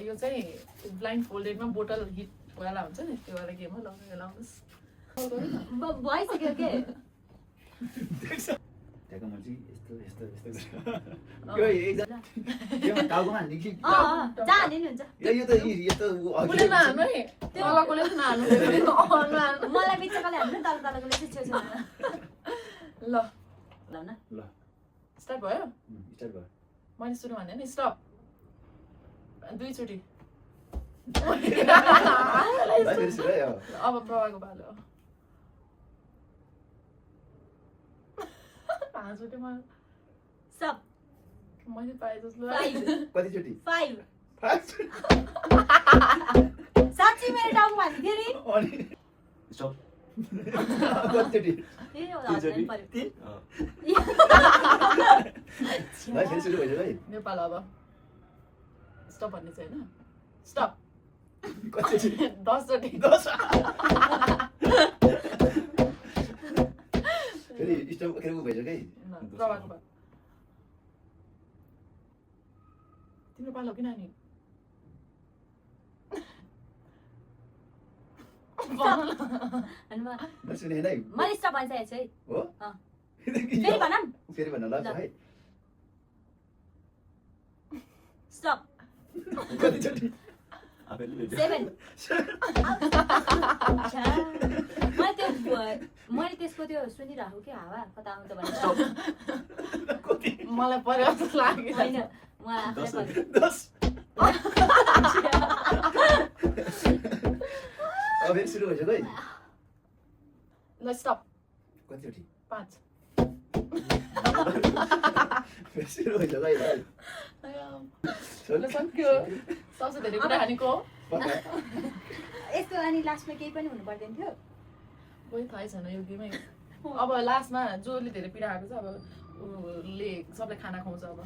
यो चाहिँ ब्लाइन्ड फोल्डेडमा बोतल हिट वाला हुन्छ नि त्यो वाला गेम हो लाउनुहोस् भइसक्यो के त्यहाँको मान्छे यस्तो यस्तो यस्तो यो एकजना टाउकोमा हान्ने कि जहाँ हान्ने नि हुन्छ यो त यस्तो उसले नहाल्नु है तलकोले चाहिँ नहाल्नु मलाई बिचकाले हान्नु तल तलकोले चाहिँ छेउछेउ ल ल न ल स्टार्ट भयो स्टार्ट भयो मैले सुरु भने नि स्टप दुईचोटि फेरि सुरु है अब प्रभाको पालो पाँचवटै सब मैले पाएँ जस्तो कतिचोटि 5 साँच्ची मेरो टाउको हान्ने थियो नि अनि स्टप कतिचोटि ए हजुर पर्यो भाइ फेरि सुरु भइसक्यो है नेपाल अब स्टप भन्ने चाहिँ होइन स्टप कतिचोटि 10 चोटि 10 फेरि स्टप फेरि भइसक्यो है प्रभाको पालो तिम्रो पालो कि नानी नसुने है मैले स्टप भनिसकेको छु है हो फेरि भनौँ फेरि भन्न लाग्छ है स्टप कतिचोटि 7 मैले त्यसको त्यो सुनिरहेको कि हावा कता आउँछ भने मलाई पर्यो जस्तो लाग्यो होइन मलाई आफैलाई पर्यो 10 अब फेरि सुरु भइसक्यो है ल स्टप कतिचोटि 5 फेरि सुरु भइसक्यो है ल सक्यो सबसे धेरै कुरा हानेको यस्तो अनि लास्टमा केही पनि हुनु पर्दैन थियो कोही थाहै छैन यो गेमै अब लास्टमा जसले धेरै पीडा आएको छ अब उसले सबलाई खाना खुवाउँछ अब